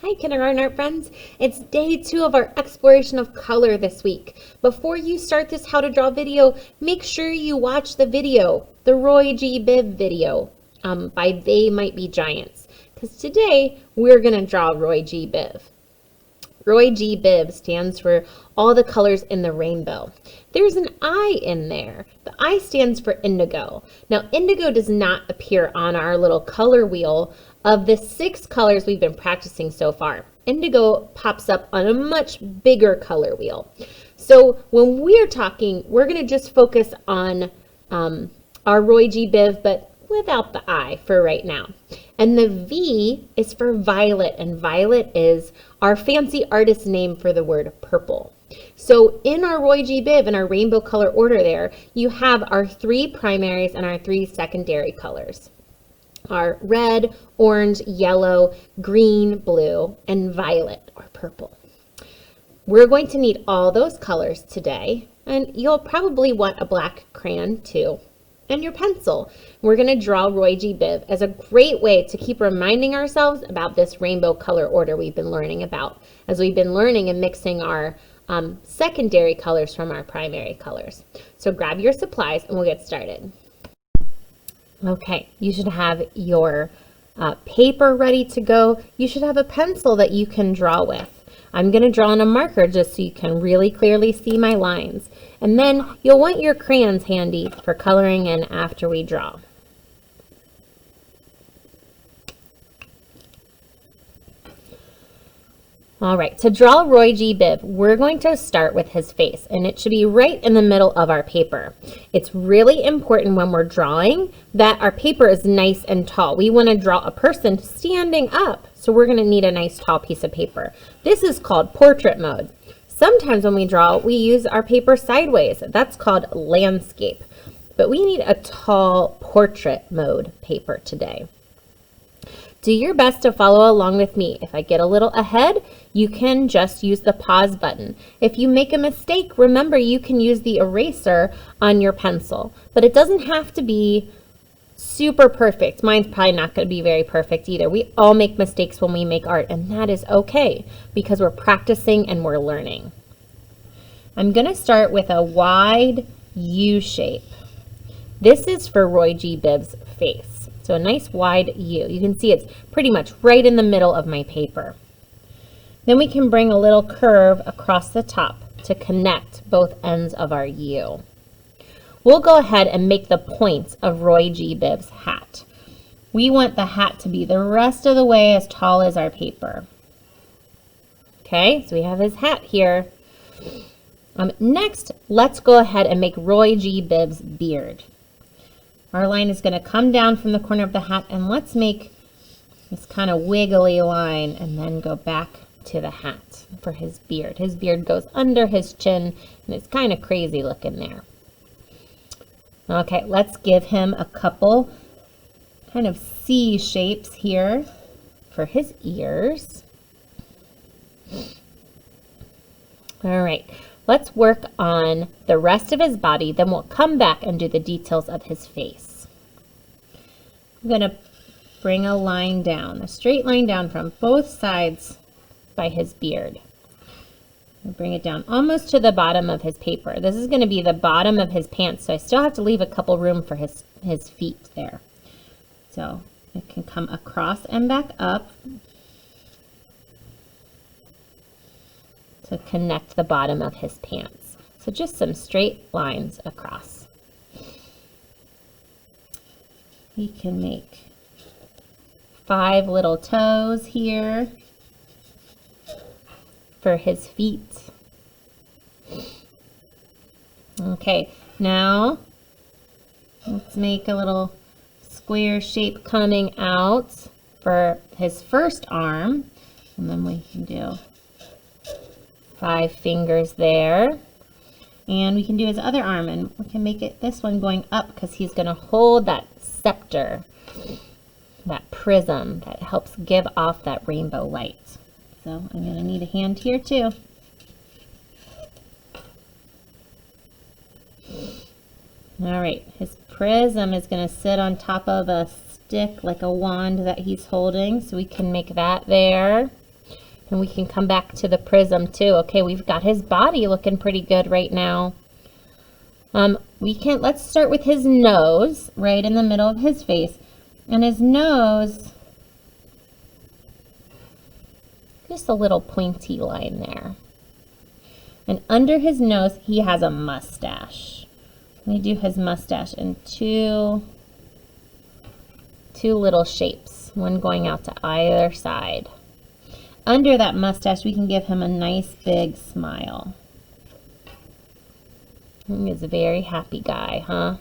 Hi kindergarten art friends, it's day 2 of our exploration of color this week. Before you start this how to draw video, make sure you watch the video, the Roy G Biv video by They Might Be Giants, because today we're going to draw Roy G Biv. Roy G Biv stands for all the colors in the rainbow. There's an I in there. The I stands for indigo. Now, indigo does not appear on our little color wheel of the 6 colors we've been practicing so far. Indigo pops up on a much bigger color wheel. So when we're talking, we're going to just focus on our Roy G Biv, but without the I for right now. And the V is for violet, and violet is our fancy artist name for the word purple. So in our Roy G Biv, in our rainbow color order there, you have our 3 primaries and our 3 secondary colors. Our red, orange, yellow, green, blue, and violet or purple. We're going to need all those colors today, and you'll probably want a black crayon too, and your pencil. We're going to draw Roy G Biv as a great way to keep reminding ourselves about this rainbow color order we've been learning about, as we've been learning and mixing our secondary colors from our primary colors. So grab your supplies and we'll get started. Okay, you should have your paper ready to go. You should have a pencil that you can draw with. I'm going to draw on a marker just so you can really clearly see my lines. And then you'll want your crayons handy for coloring in after we draw. All right, to draw Roy G Biv, we're going to start with his face, and it should be right in the middle of our paper. It's really important when we're drawing that our paper is nice and tall. We want to draw a person standing up, so we're going to need a nice tall piece of paper. This is called portrait mode. Sometimes when we draw, we use our paper sideways. That's called landscape. But we need a tall portrait mode paper today. Do your best to follow along with me. If I get a little ahead, you can just use the pause button. If you make a mistake, remember you can use the eraser on your pencil, but it doesn't have to be super perfect. Mine's probably not going to be very perfect either. We all make mistakes when we make art, and that is okay because we're practicing and we're learning. I'm going to start with a wide U shape. This is for Roy G Biv's face. So a nice wide U. You can see it's pretty much right in the middle of my paper. Then we can bring a little curve across the top to connect both ends of our U. We'll go ahead and make the points of Roy G Biv's hat. We want the hat to be the rest of the way as tall as our paper. Okay, so we have his hat here. Next, let's go ahead and make Roy G Biv's beard. Our line is going to come down from the corner of the hat, and let's make this kind of wiggly line and then go back to the hat for his beard. His beard goes under his chin, and it's kind of crazy looking there. Okay, let's give him a couple kind of C shapes here for his ears. All right. Let's work on the rest of his body, then we'll come back and do the details of his face. I'm going to bring a line down, a straight line down from both sides by his beard. I'll bring it down almost to the bottom of his paper. This is going to be the bottom of his pants, so I still have to leave a couple room for his feet there. So it can come across and back up to connect the bottom of his pants. So just some straight lines across. We can make 5 little toes here for his feet. Okay, now let's make a little square shape coming out for his first arm, and then we can do 5 fingers there, and we can do his other arm, and we can make it this one going up because he's going to hold that scepter, that prism that helps give off that rainbow light. So I'm going to need a hand here too. All right, his prism is going to sit on top of a stick like a wand that he's holding, so we can make that there. And we can come back to the prism too. Okay, we've got his body looking pretty good right now. Let's start with his nose, right in the middle of his face. And his nose, just a little pointy line there. And under his nose, he has a mustache. Let me do his mustache in two little shapes, one going out to either side. Under that mustache, we can give him a nice big smile. He's a very happy guy, huh?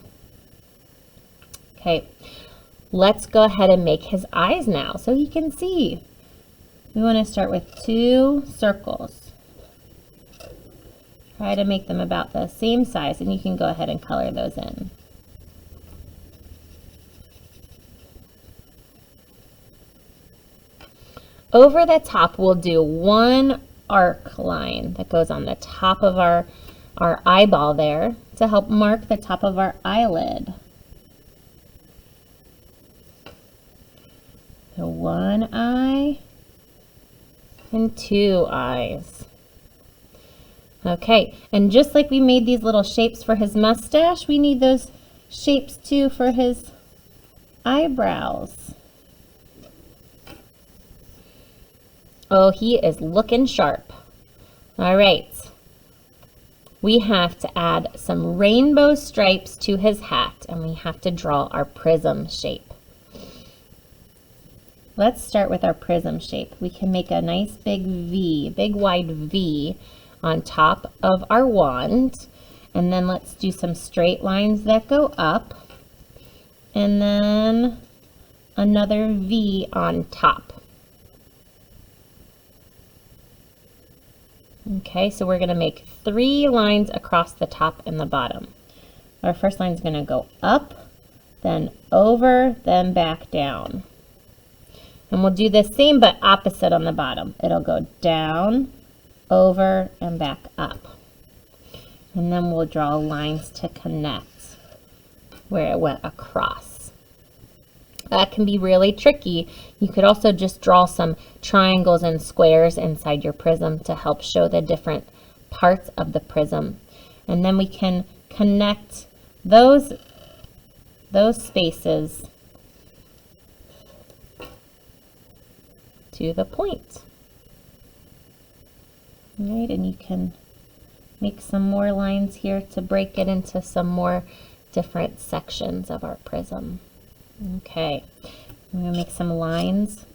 Okay, let's go ahead and make his eyes now so he can see. We want to start with 2 circles. Try to make them about the same size, and you can go ahead and color those in. Over the top, we'll do 1 arc line that goes on the top of our eyeball there to help mark the top of our eyelid. So 1 eye and 2 eyes. Okay, and just like we made these little shapes for his mustache, we need those shapes too for his eyebrows. Oh, he is looking sharp. All right. We have to add some rainbow stripes to his hat, and we have to draw our prism shape. Let's start with our prism shape. We can make a nice big V, big wide V on top of our wand. And then let's do some straight lines that go up. And then another V on top. Okay, so we're going to make 3 lines across the top and the bottom. Our first line is going to go up, then over, then back down. And we'll do the same but opposite on the bottom. It'll go down, over, and back up. And then we'll draw lines to connect where it went across. That can be really tricky. You could also just draw some triangles and squares inside your prism to help show the different parts of the prism. And then we can connect those spaces to the point. All right, and you can make some more lines here to break it into some more different sections of our prism. Okay, I'm going to make some lines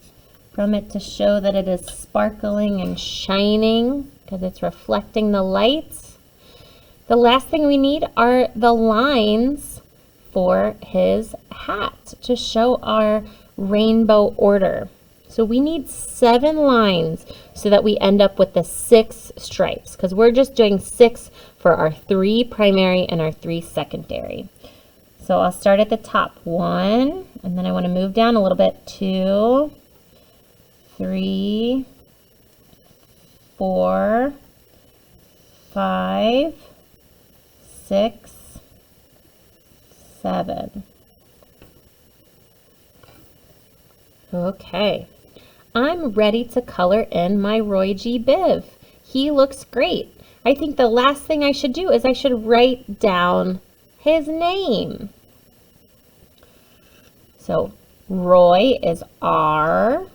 from it to show that it is sparkling and shining because it's reflecting the light. The last thing we need are the lines for his hat to show our rainbow order. So we need 7 lines so that we end up with the 6 stripes because we're just doing 6 for our 3 primary and our 3 secondary. So I'll start at the top, 1, and then I want to move down a little bit, 2, 3, 4, 5, 6, 7. Okay, I'm ready to color in my Roy G Biv. He looks great. I think the last thing I should do is I should write down his name. So Roy is R-O-Y,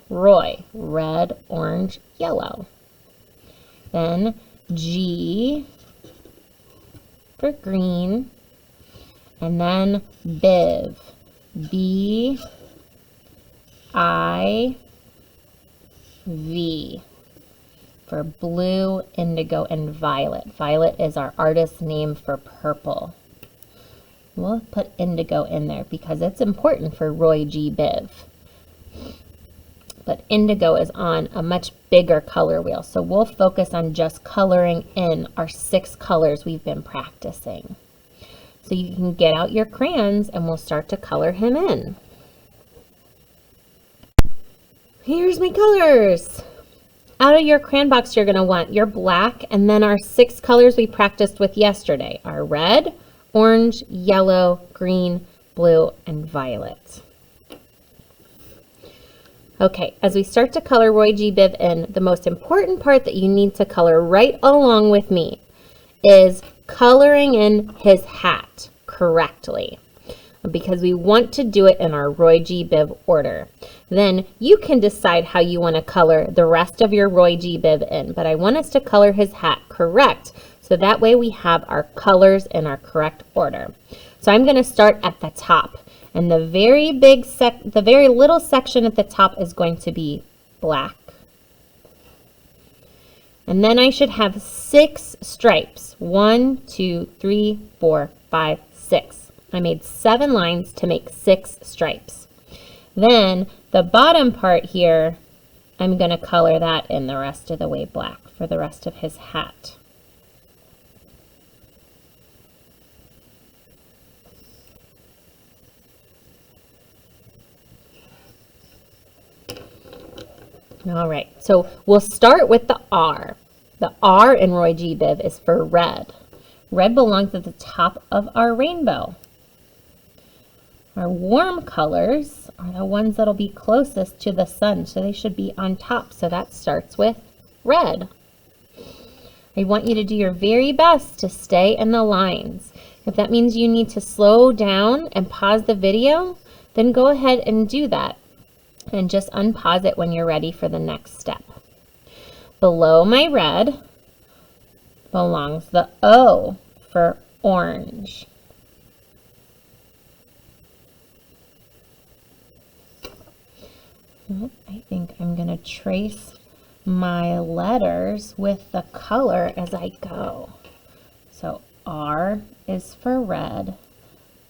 Roy, red, orange, yellow. Then G for green, and then Biv, B-I-V. For blue, indigo, and violet. Violet is our artist name for purple. We'll put indigo in there because it's important for Roy G Biv. But indigo is on a much bigger color wheel, so we'll focus on just coloring in our 6 colors we've been practicing. So you can get out your crayons and we'll start to color him in. Here's my colors. Out of your crayon box, you're going to want your black and then our 6 colors we practiced with yesterday are red, orange, yellow, green, blue, and violet. Okay, as we start to color Roy G Biv in, the most important part that you need to color right along with me is coloring in his hat correctly, because we want to do it in our Roy G Biv order. Then you can decide how you want to color the rest of your Roy G Biv in, but I want us to color his hat correct, so that way we have our colors in our correct order. So I'm going to start at the top. And the very little section at the top is going to be black. And then I should have 6 stripes. 1, 2, 3, 4, 5, 6. I made 7 lines to make 6 stripes. Then the bottom part here, I'm going to color that in the rest of the way black for the rest of his hat. All right, so we'll start with the R. The R in Roy G Biv is for red. Red belongs at the top of our rainbow. Our warm colors are the ones that'll be closest to the sun, so they should be on top. So that starts with red. I want you to do your very best to stay in the lines. If that means you need to slow down and pause the video, then go ahead and do that. And just unpause it when you're ready for the next step. Below my red belongs the O for orange. I think I'm going to trace my letters with the color as I go. So R is for red.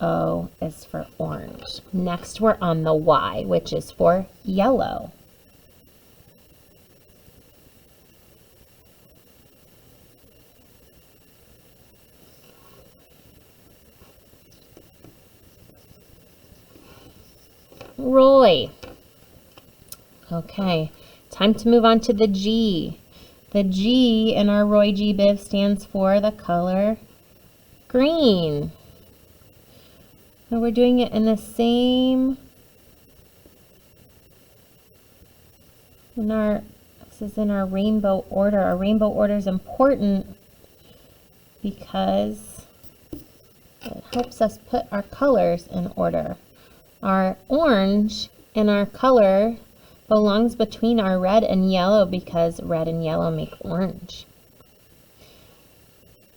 O is for orange. Next, we're on the Y, which is for yellow. Roy. Okay, time to move on to the G. The G in our Roy G Biv stands for the color green. And we're doing it in the same, this is in our rainbow order. Our rainbow order is important because it helps us put our colors in order. Our orange in our color belongs between our red and yellow because red and yellow make orange.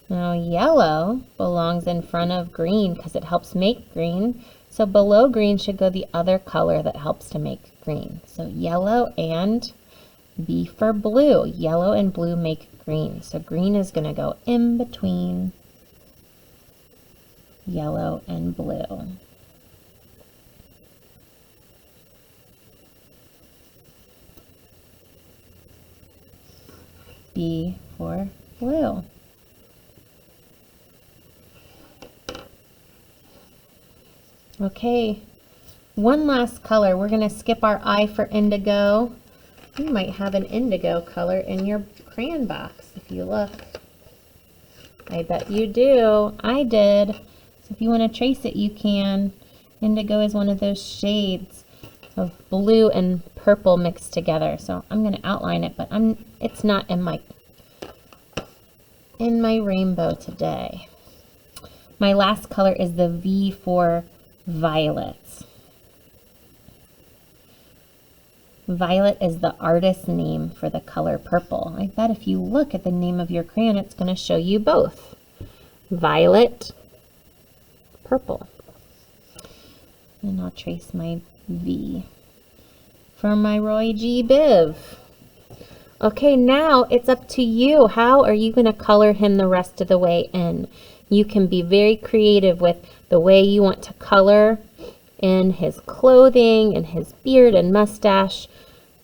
Now yellow belongs in front of green because it helps make green. So below green should go the other color that helps to make green. So yellow and B for blue. Yellow and blue make green. So green is going to go in between yellow and blue. B for blue. Okay, one last color. We're going to skip our I for indigo. You might have an indigo color in your crayon box if you look. I bet you do. I did. So if you want to trace it, you can. Indigo is one of those shades of blue and purple mixed together. So I'm going to outline it, but it's not in my rainbow today. My last color is the V for violet. Violet is the artist name for the color purple. I bet if you look at the name of your crayon, it's going to show you both. Violet, purple. And I'll trace my V for my Roy G Biv. Okay, now it's up to you. How are you going to color him the rest of the way in? You can be very creative with the way you want to color in his clothing and his beard and mustache.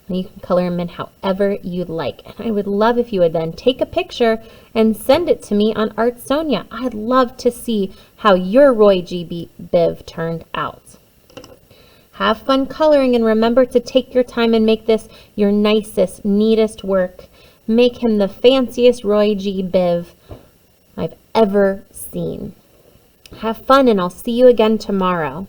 You can color him in however you'd like. And I would love if you would then take a picture and send it to me on Art Sonia. I'd love to see how your Roy G Biv turned out. Have fun coloring and remember to take your time and make this your nicest, neatest work. Make him the fanciest Roy G Biv I've ever seen. Have fun and I'll see you again tomorrow.